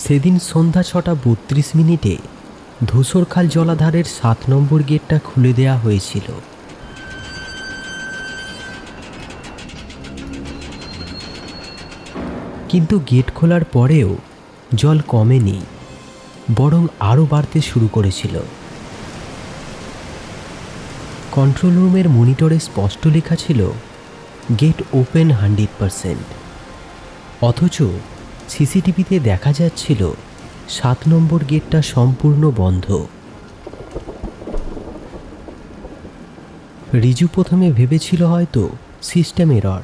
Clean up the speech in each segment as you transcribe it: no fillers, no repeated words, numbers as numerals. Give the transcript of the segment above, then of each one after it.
সেদিন সন্ধ্যা 6:32 ধূসরখাল জলাধারের 7 নম্বর গেটটা খুলে দেয়া হয়েছিল। কিন্তু গেট খোলার পরেও জল কমেনি, বরং আরও বাড়তে শুরু করেছিল। কন্ট্রোল রুমের মনিটরে স্পষ্ট লেখা ছিল গেট ওপেন 100%, অথচ সিসিটিভিতে দেখা যাচ্ছিল 7 নম্বর গেটটা সম্পূর্ণ বন্ধ। রিজু প্রথমে ভেবেছিল হয়তো সিস্টেম এরর,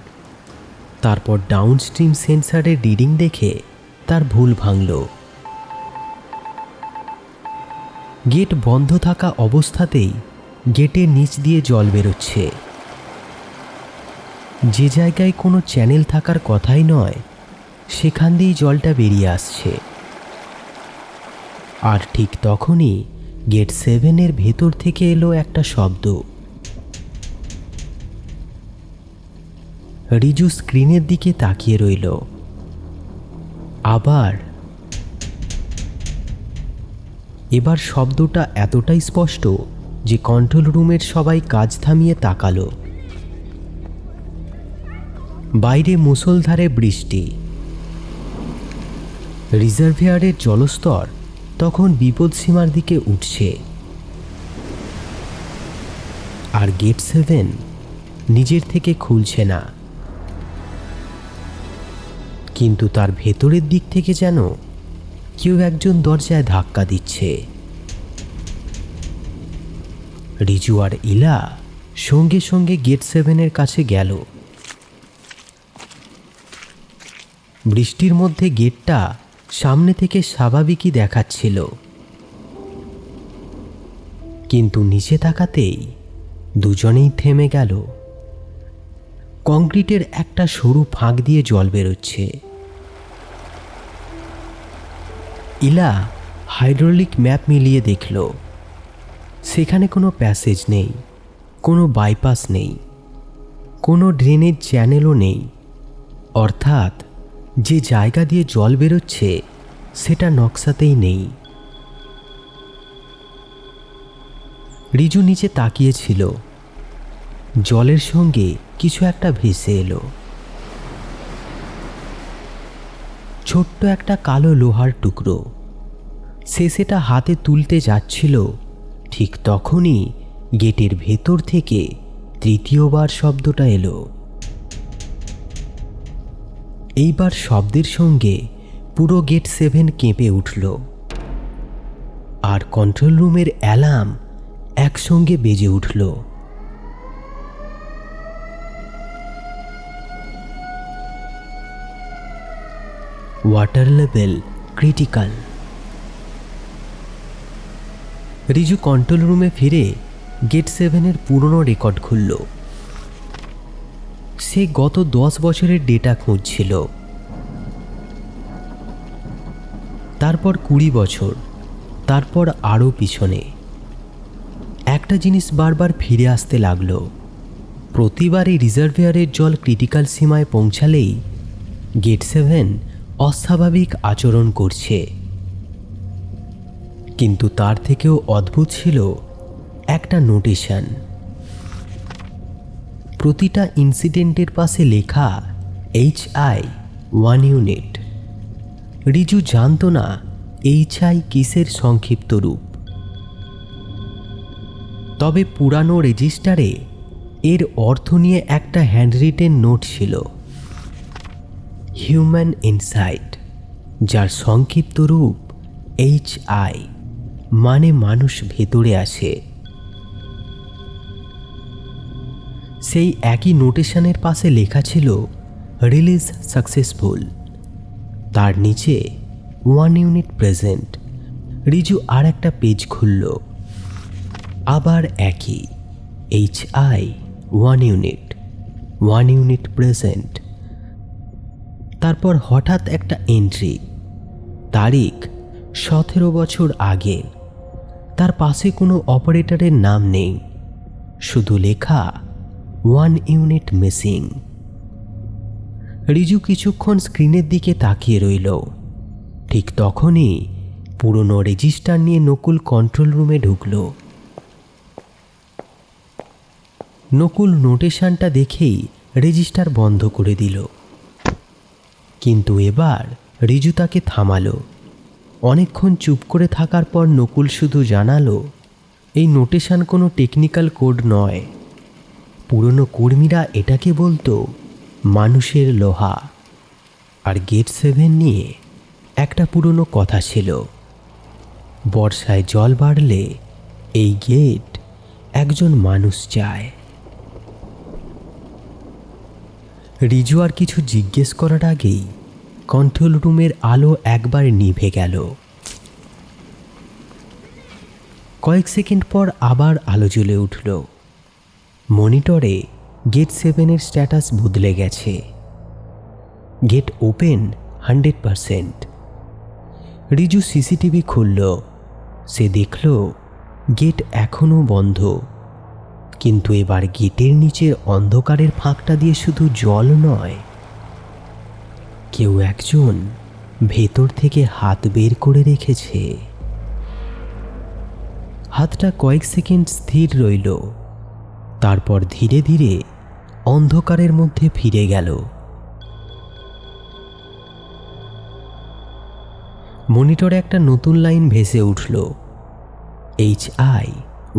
তারপর ডাউনস্ট্রিম সেন্সারের রিডিং দেখে তার ভুল ভাঙল। গেট বন্ধ থাকা অবস্থাতেই গেটের নিচ দিয়ে জল বেরোচ্ছে। যে জায়গায় কোনো চ্যানেল থাকার কথাই নয়, সেখান দিয়েই জলটা বেরিয়ে আসছে। আর ঠিক তখনই গেট 7-এর ভেতর থেকে এলো একটা শব্দ। রিজু স্ক্রিনের দিকে তাকিয়ে রইল। এবার শব্দটা এতটাই স্পষ্ট যে কন্ট্রোল রুমের সবাই কাজ থামিয়ে তাকালো। বাইরে মুষলধারে বৃষ্টি। রিজার্ভিয়ারের জলস্তর তখন বিপদসীমার দিকে উঠছে। আর গেট 7 নিজের থেকে খুলছে না, কিন্তু তার ভেতরের দিক থেকে যেন কেউ একজন দরজায় ধাক্কা দিচ্ছে। রিজু আর ইলা সঙ্গে সঙ্গে গেট 7-এর কাছে গেল। বৃষ্টির মধ্যে গেটটা সামনে থেকে স্বাভাবিকই দেখাচ্ছিল, কিন্তু নিচে তাকাতেই দুজনেই থেমে গেল। কংক্রিটের একটা সরু ফাঁক দিয়ে জল বেরোচ্ছে। ইলা হাইড্রোলিক ম্যাপ মিলিয়ে দেখল সেখানে কোনো প্যাসেজ নেই, কোনো বাইপাস নেই, কোনো ড্রেনেজ চ্যানেলও নেই। অর্থাৎ যে জায়গা দিয়ে জল বেরোচ্ছে সেটা নকশাতেই নেই। রিজু নিচে তাকিয়েছিল। জলের সঙ্গে কিছু একটা ভেসে এলো। ছোট্ট একটা কালো লোহার টুকরো। সে সেটা হাতে তুলতে যাচ্ছিল, ঠিক তখনই গেটের ভেতর থেকে তৃতীয়বার শব্দটা এলো। এইবার শব্দের সঙ্গে পুরো গেট 7 কেঁপে উঠল, আর কন্ট্রোল রুমের অ্যালার্ম একসঙ্গে বেজে উঠল। Water level critical. Riju control রুমে ফিরে গেট 7-এর পুরনো রেকর্ড খুলল। সে গত 10 বছরের ডেটা খুঁজছিল। তারপর 20 বছর, তারপর আরও পিছনে। একটা জিনিস বারবার ফিরে আসতে লাগলো। প্রতিবারই রিজার্ভিয়ারের জল ক্রিটিক্যাল সীমায় পৌঁছালেই গেট 7 অস্বাভাবিক আচরণ করছে। কিন্তু তার থেকেও অদ্ভুত ছিল একটা নোটেশন। প্রতিটা ইনসিডেন্টের পাশে লেখা HI 1 ইউনিট। রিজু জানত না HI কিসের সংক্ষিপ্ত রূপ, তবে পুরানো রেজিস্টারে এর অর্থ নিয়ে একটা হ্যান্ডরিটেন নোট ছিল, হিউম্যান ইনসাইট, যার সংক্ষিপ্ত রূপ HI, মানে মানুষ ভেতরে আছে। সেই একই নোটেশনের পাশে লেখা ছিল রিলিজ সাকসেসফুল, তার নিচে 1 ইউনিট প্রেজেন্ট। রিজু আর একটা পেজ খুলল। আবার একই HI 1 ইউনিট, 1 ইউনিট প্রেজেন্ট। তারপর হঠাৎ একটা এন্ট্রি, তারিখ 17 বছর আগে। তার পাশে কোনো অপারেটরের নাম নেই, শুধু লেখা 1 ইউনিট মিসিং। রিজু কিছুক্ষণ স্ক্রিনের দিকে তাকিয়ে রইল। ঠিক তখনই পুরনো রেজিস্টার নিয়ে নকুল কন্ট্রোল রুমে ঢুকল। নকুল নোটেশনটা দেখেই রেজিস্টার বন্ধ করে দিল। কিন্তু এবার রিজু তাকে থামালো। অনেকক্ষণ চুপ করে থাকার পর নকুল শুধু জানালো, এই নোটেশন কোনো টেকনিক্যাল কোড নয়। পুরনো কর্মীরা এটাকে বলতো মানুষের লোহা। আর গেট 7 নিয়ে একটা পুরনো কথা ছিল, বর্ষায় জল বাড়লে এই গেট একজন মানুষ চায়। রিজু আর কিছু জিজ্ঞেস করার আগেই কন্ট্রোল রুমের আলো একবার নিভে গেল। কয়েক সেকেন্ড পর আবার আলো জ্বলে উঠল। মনিটরে গেট 7-এর স্ট্যাটাস বদলে গেছে। Gate open 100%। রিজু সিসিটিভি খুলল। সে দেখল গেট এখনও বন্ধ, কিন্তু এবার গেটের নিচের অন্ধকারের ফাঁকটা দিয়ে শুধু জল নয়, কেউ একজন ভেতর থেকে হাত বের করে রেখেছে। হাতটা কয়েক সেকেন্ড স্থির রইল, তারপর ধীরে ধীরে অন্ধকারের মধ্যে ফিরে গেল। মনিটরে একটা নতুন লাইন ভেসে উঠল, HI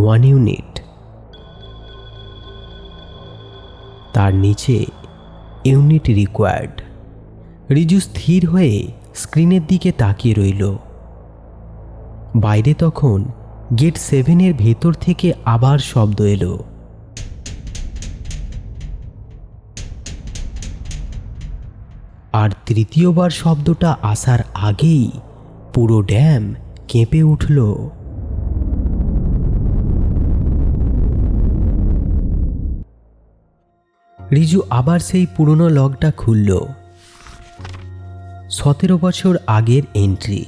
1 ইউনিট। তার নিচে ইউনিট রিকোয়ার্ড। রিজু স্থির হয়ে স্ক্রিনের দিকে তাকিয়ে রইল। বাইরে তখন গেট 7-এর ভেতর থেকে আবার শব্দ এলো। আর তৃতীয়বার শব্দটা আসার আগেই পুরো ড্যাম কেঁপে উঠল। রিজু আবার সেই পুরনো লগটা খুলল। 17 বছর আগের এন্ট্রি।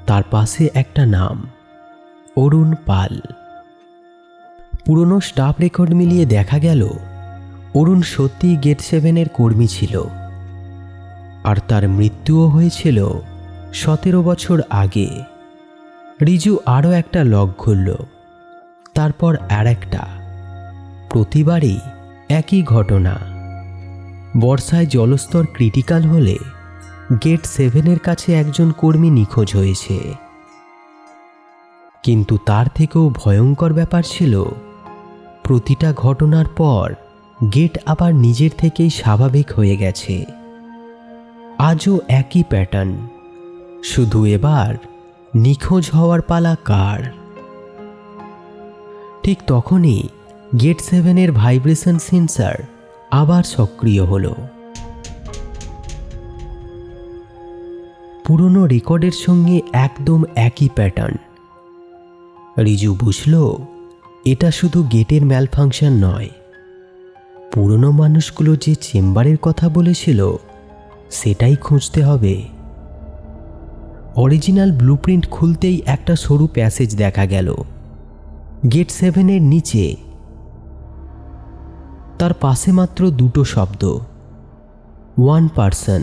তার পাশে একটা নাম, অরুণ পাল। পুরনো স্টাফ রেকর্ড মিলিয়ে দেখা গেল অরুণ সত্যিই গেট 7-এর কর্মী ছিল, আর তার মৃত্যুও হয়েছিল 17 বছর আগে। রিজু আরও একটা লগ খুলল, তারপর আর একটা। প্রতিবারই একই ঘটনা। বর্ষায় জলস্তর ক্রিটিক্যাল হলে গেট 7-এর কাছে একজন কর্মী নিখোঁজ হয়েছে। কিন্তু তার থেকেও ভয়ঙ্কর ব্যাপার ছিল, প্রতিটা ঘটনার পর গেট আবার নিজের থেকেই স্বাভাবিক হয়ে গেছে। আজও একই প্যাটার্ন, শুধু এবার নিখোঁজ হওয়ার পালা কার। ঠিক তখনই গেট 7-এর ভাইব্রেশন সেন্সর আবার সক্রিয় হলো। পুরনো রেকর্ডের সঙ্গে একদম একই প্যাটার্ন। রিজু বুঝল এটা শুধু গেটের ম্যালফাংশন নয়, পুরনো মানুষগুলো যে চেম্বারের কথা বলেছিল সেটাই খুঁজতে হবে। অরিজিনাল ব্লুপ্রিন্ট খুলতেই একটা সরু প্যাসেজ দেখা গেল গেট 7-এর নিচে। তার পাশে মাত্র দুটো শব্দ, 1 পারসন।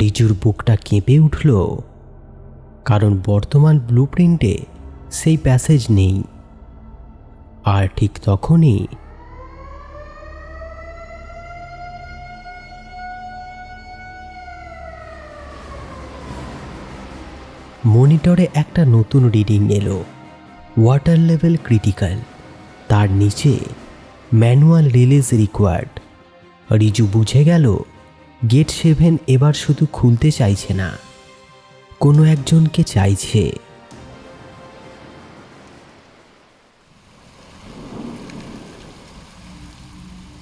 রিজুর বুকটা কেঁপে উঠল, কারণ বর্তমান ব্লুপ্রিন্টে সেই প্যাসেজ নেই। আর ঠিক তখনই মনিটরে একটা নতুন রিডিং এলো, ওয়াটার লেভেল ক্রিটিক্যাল। তার নিচে ম্যানুয়াল রিলিজ রিকোয়ার্ড। রিজু বুঝে গেল গেট 7 এবার শুধু খুলতে চাইছে না, কোনো একজনকে চাইছে।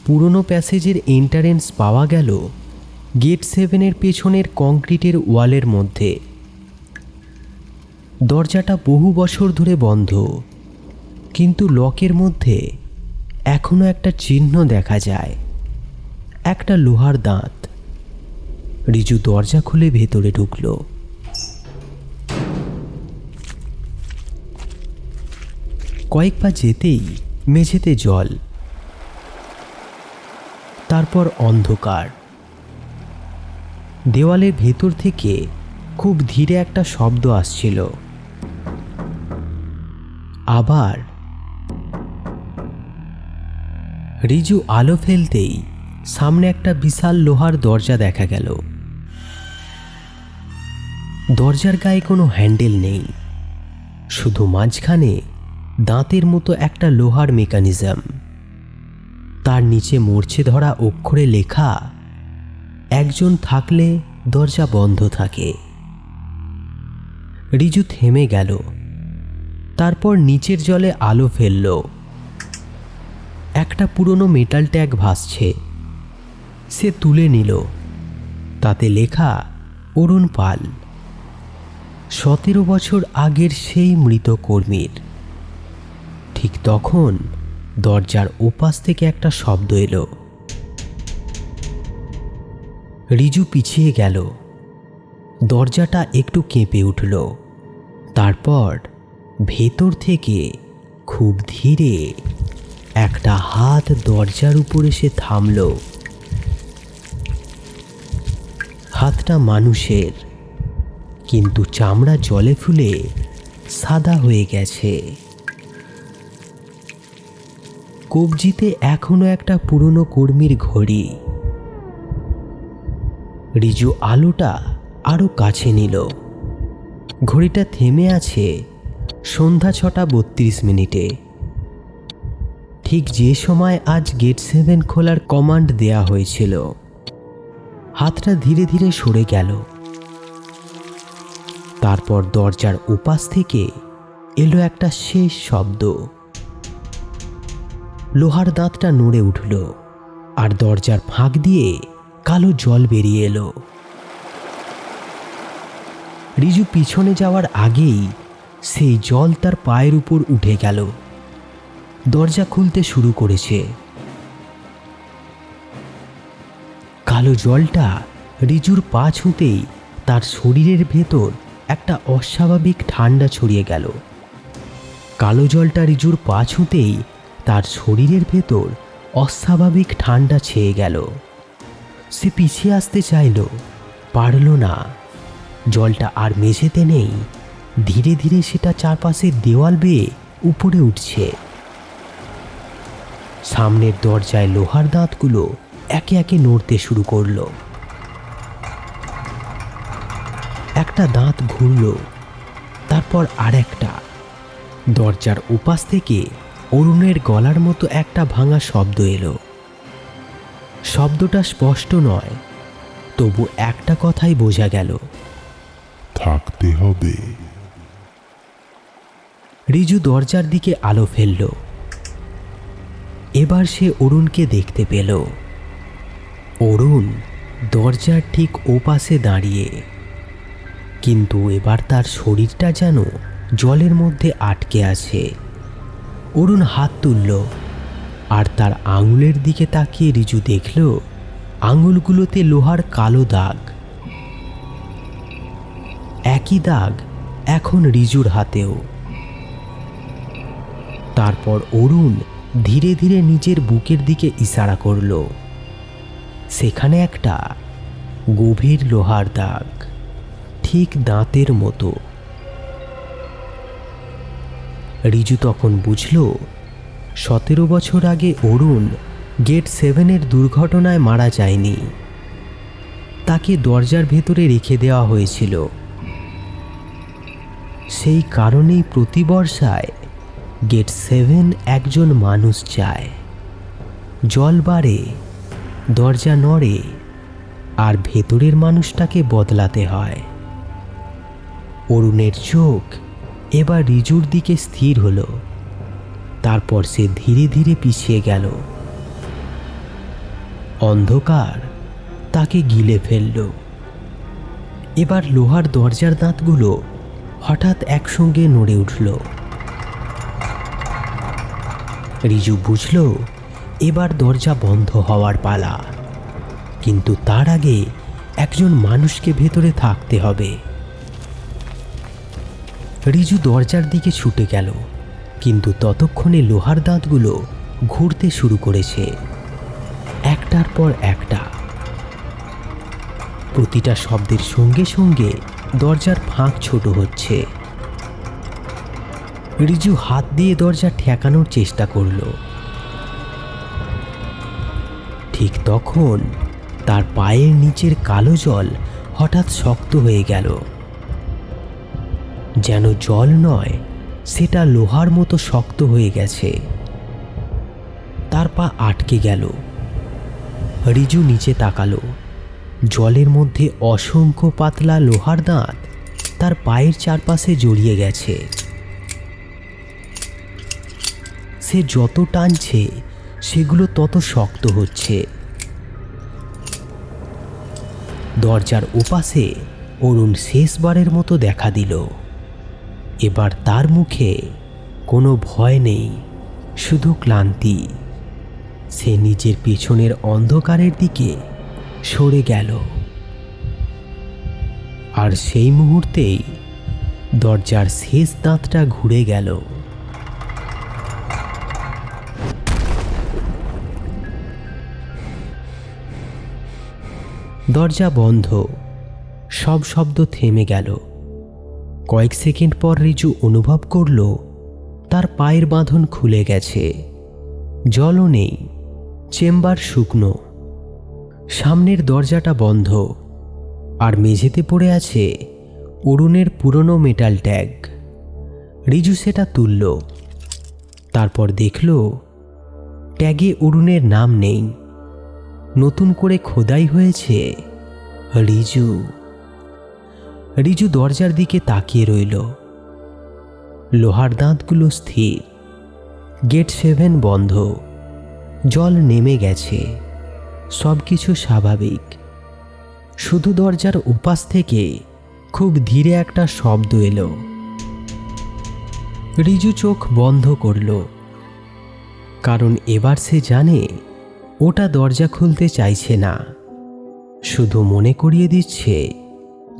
পুরনো প্যাসেজের এন্ট্রান্স পাওয়া গেল গেট 7-এর পেছনের কংক্রিটের ওয়ালের মধ্যে। দরজাটা বহু বছর ধরে বন্ধ, কিন্তু লকের মধ্যে এখনো একটা চিহ্ন দেখা যায়, একটা লোহার দাঁত। রিজু দরজা খুলে ভেতরে ঢুকল। কয়েক পা যেতেই মেঝেতে জল, তারপর অন্ধকার। দেওয়ালের ভেতর থেকে খুব ধীরে একটা শব্দ আসছিল। আবার রিজু আলো ফেলতেই সামনে একটা বিশাল লোহার দরজা দেখা গেল। দরজার গায়ে কোনো হ্যান্ডেল নেই, শুধু মাঝখানে দাঁতের মতো একটা লোহার মেকানিজম। তার নিচে মরচে ধরা অক্ষরে লেখা, একজন থাকলে দরজা বন্ধ থাকে। রিজু থেমে গেল, তারপর নিচের জলে আলো ফেলল। একটা পুরনো মেটাল ট্যাগ ভাসছে, সে তুলে নিল। তাতে লেখা অরুণ পাল, 17 বছর আগের সেই মৃত কর্মীর। ঠিক তখন দরজার ওপাশ থেকে একটা শব্দ এলো। রিজু পিছিয়ে গেল, দরজাটা একটু কেঁপে উঠল। তারপর ভেতর থেকে খুব ধীরে একটা হাত দরজার উপর এসে থামল। হাতটা মানুষের, কিন্তু চামড়া জলে ফুলে সাদা হয়ে গেছে। কবজিতে এখনো একটা পুরনো কর্মীর ঘড়ি। রিজু আলোটা আরো কাছে নিল। ঘড়িটা থেমে আছে সন্ধ্যা 6:32। ঠিক যে সময় আজ গেট 7 খোলার কমান্ড দেয়া হয়েছিল। হাতটা ধীরে ধীরে সরে গেল। তারপর দরজার ওপাশ থেকে এলো একটা শেষ শব্দ। লোহার দাঁতটা নড়ে উঠল, আর দরজার ফাঁক দিয়ে কালো জল বেরিয়ে এলো। রিজু পিছনে যাওয়ার আগেই সেই জল তার পায়ের উপর উঠে গেল। দরজা খুলতে শুরু করেছে। কালো জলটা রিজুর পা ছুঁতেই তার শরীরের ভেতর একটা অস্বাভাবিক ঠান্ডা ছড়িয়ে গেল। কালো জলটা রিজুর পা ছুঁতেই তার শরীরের ভেতর অস্বাভাবিক ঠান্ডা ছেয়ে গেল। সে পিছিয়ে আসতে চাইল, পারল না। জলটা আর মেঝেতে নেই, ধীরে ধীরে সেটা চারপাশের দেওয়াল বেয়ে উপরে উঠছে। সামনের দরজায় লোহার দাঁতগুলো একে একে নড়তে শুরু করলো। একটা দাঁত ঘুরল, তারপর আরেকটা। দরজার ওপাশ থেকে অরুণের গলার মতো একটা ভাঙা শব্দ এলো। শব্দটা স্পষ্ট নয়, তবু একটা কথাই বোঝা গেল, থাকতে হবে। রিজু দরজার দিকে আলো ফেলল। এবার সে অরুণকে দেখতে পেল। অরুণ দরজার ঠিক ওপাশে দাঁড়িয়ে, কিন্তু এবার তার শরীরটা যেন জলের মধ্যে আটকে আছে। অরুণ হাত তুলল, আর তার আঙুলের দিকে তাকিয়ে রিজু দেখল আঙুলগুলোতে লোহার কালো দাগ। একই দাগ এখন রিজুর হাতেও। তারপর অরুণ ধীরে ধীরে নিজের বুকের দিকে ইশারা করল। সেখানে একটা গভীর লোহার দাগ, ঠিক দাঁতের মতো। রিজু তখন বুঝল 17 বছর আগে অরুণ গেট 7 দুর্ঘটনায় মারা যায়নি, তাকে দরজার ভেতরে রেখে দেওয়া হয়েছিল। সেই কারণেই প্রতি বর্ষায় গেট 7 একজন মানুষ চায়। জল বাড়ে, দরজা নড়ে, আর ভেতরের মানুষটাকে বদলাতে হয়। অরুণের চোখ এবার রিজুর দিকে স্থির হলো। তারপর সে ধীরে ধীরে পিছিয়ে গেল। অন্ধকার তাকে গিলে ফেলল। এবার লোহার দরজার দাঁতগুলো হঠাৎ একসঙ্গে নড়ে উঠল। রিজু বুঝল এবার দরজা বন্ধ হওয়ার পালা, কিন্তু তার আগে একজন মানুষকে ভেতরে থাকতে হবে। রিজু দরজার দিকে ছুটে গেল, কিন্তু ততক্ষণে লোহার দাঁতগুলো ঘুরতে শুরু করেছে, একটার পর একটা। প্রতিটা শব্দের সঙ্গে সঙ্গে দরজার ফাঁক ছোট হচ্ছে। রিজু হাত দিয়ে দরজা ঠেকানোর চেষ্টা করল। ঠিক তখন তার পায়ের নিচের কালো জল হঠাৎ শক্ত হয়ে গেল। যেন জল নয়, সেটা লোহার মতো শক্ত হয়ে গেছে। তার পা আটকে গেল। রিজু নিচে তাকালো। জলের মধ্যে অসংখ্য পাতলা লোহার দাঁত তার পায়ের চারপাশে জড়িয়ে গেছে। সে যত টানছে সেগুলো তত শক্ত হচ্ছে। দরজার ওপাশে অরুণ শেষবারের মতো দেখা দিল। এবার তার মুখে কোনো ভয় নেই, শুধু ক্লান্তি। সে নিজের পেছনের অন্ধকারের দিকে সরে গেল। আর সেই মুহূর্তেই দরজার শেষ দাঁতটা ঘুরে গেল। দরজা বন্ধ। সব শব্দ থেমে গেল। কয়েক সেকেন্ড পর রিজু অনুভব করল তার পায়ের বাঁধন খুলে গেছে। জলও নেই, চেম্বার শুকনো। সামনের দরজাটা বন্ধ, আর মেঝেতে পড়ে আছে অরুণের পুরনো মেটাল ট্যাগ। রিজু সেটা তুলল। তারপর দেখল ট্যাগে অরুণের নাম নেই। নতুন করে খোদাই হয়েছে রিজু। রিজু দরজার দিকে তাকিয়ে রইল। লোহার দাঁতগুলো স্থির। গেট 7 বন্ধ। জল নেমে গেছে। সবকিছু স্বাভাবিক। শুধু দরজার ওপাশ থেকে খুব ধীরে একটা শব্দ এলো। রিজু চোখ বন্ধ করল, কারণ এবার সে জানে ওটা দরজা খুলতে চাইছে না, শুধু মনে করিয়ে দিচ্ছে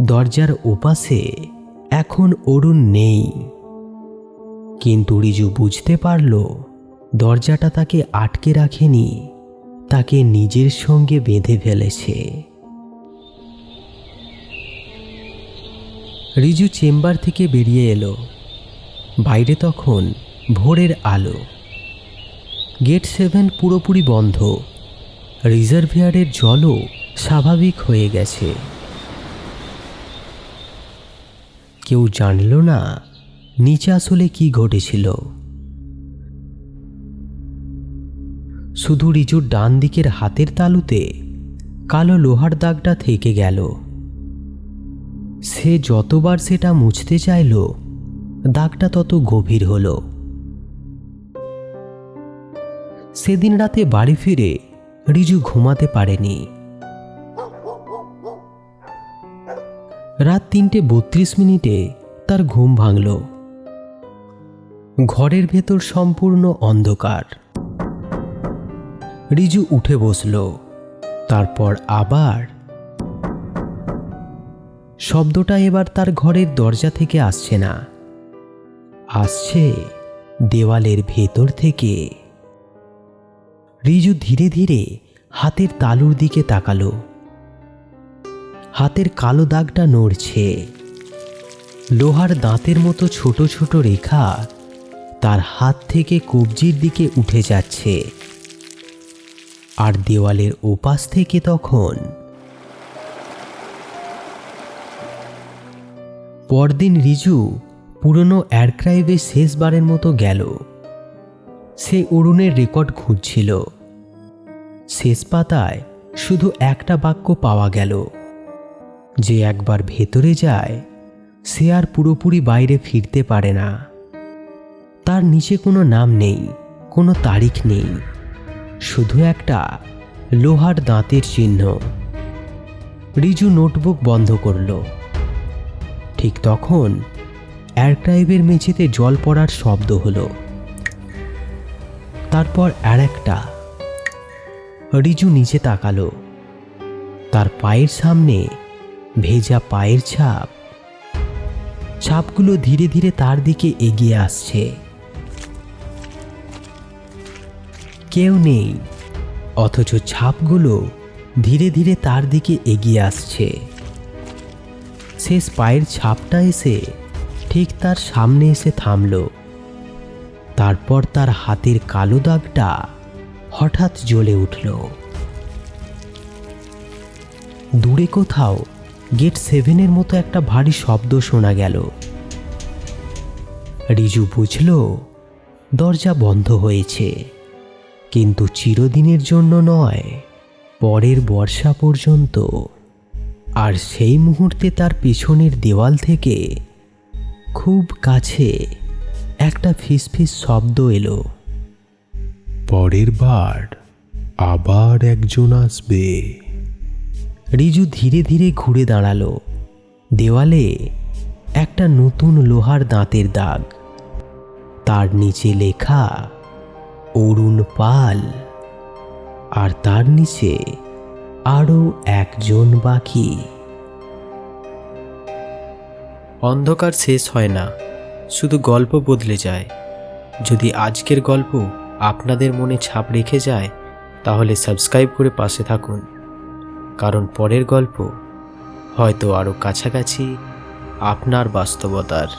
দরজার ওপাশে এখন অরুণ নেই। কিন্তু রিজু বুঝতে পারল দরজাটা তাকে আটকে রাখেনি, তাকে নিজের সঙ্গে বেঁধে ফেলেছে। রিজু চেম্বার থেকে বেরিয়ে এলো। বাইরে তখন ভোরের আলো। গেট 7 পুরোপুরি বন্ধ। রিজার্ভিয়ারের জলও স্বাভাবিক হয়ে গেছে। কেউ জানল না নিচে আসলে কি ঘটেছিল। শুধু রিজুর ডান দিকের হাতের তালুতে কালো লোহার দাগটা থেকে গেল। সে যতবার সেটা মুছতে চাইল, দাগটা তত গভীর হলো। সেদিন রাতে বাড়ি ফিরে রিজু ঘুমাতে পারেনি। রাত 3:32 তার ঘুম ভাঙল। ঘরের ভেতর সম্পূর্ণ অন্ধকার। রিজু উঠে বসল। তারপর আবার শব্দটা এবার তার ঘরের দরজা থেকে আসছে না, আসছে দেওয়ালের ভেতর থেকে। রিজু ধীরে ধীরে হাতের তালুর দিকে তাকালো। হাতের কালো দাগটা নড়ছে। লোহার দাঁতের মতো ছোট ছোট রেখা তার হাত থেকে কবজির দিকে উঠে যাচ্ছে। আর দেওয়ালের ওপাশ থেকে তখন পরদিন রিজু পুরনো আর্কাইভে শেষবারের মতো গেল। সে অরুণের রেকর্ড খুঁজছিল। শেষ পাতায় শুধু একটা বাক্য পাওয়া গেল, যে একবার ভেতরে যায় সে আর পুরোপুরি বাইরে ফিরতে পারে না। তার নিচে কোনো নাম নেই, কোনো তারিখ নেই, শুধু একটা লোহার দাঁতের চিহ্ন। রিজু নোটবুক বন্ধ করল। ঠিক তখন আর্কাইভের মেঝেতে জল পড়ার শব্দ হলো। তারপর আরেকটা। রিজু নিচে তাকালো। তার পায়ের সামনে ভেজা পায়ের ছাপ। ছাপগুলো ধীরে ধীরে তার দিকে এগিয়ে আসছে। কেউ নেই, অথচ ছাপগুলো ধীরে ধীরে তার দিকে এগিয়ে আসছে। শেষ পায়ের ছাপটা এসে ঠিক তার সামনে এসে থামল। তারপর তার হাতের কালো দাগটা হঠাৎ জ্বলে উঠল। দূরে কোথাও গেট 7-এর মতো একটা ভারী শব্দ শোনা গেল। রিজু বুঝল দরজা বন্ধ হয়েছে, কিন্তু চিরদিনের জন্য নয়, পরের বর্ষা পর্যন্ত। আর সেই মুহূর্তে তার পিছনের দেওয়াল থেকে খুব কাছে একটা ফিসফিস শব্দ এলো। পরের বার আবার একজন আসবে। রিজু ধীরে ধীরে ঘুরে দাঁড়ালো। দেওয়ালে একটা নতুন লোহার দাঁতের দাগ, তার নিচে লেখা অরুণ পাল, আর তার নিচে আরও একজন বাকি। অন্ধকার শেষ হয় না, শুধু গল্প বদলে যায়। যদি আজকের গল্প আপনাদের মনে ছাপ রেখে যায়, তাহলে সাবস্ক্রাইব করে পাশে থাকুন, কারণ পরের গল্প হয়তো আরও কাছাকাছি আপনার বাস্তবতার।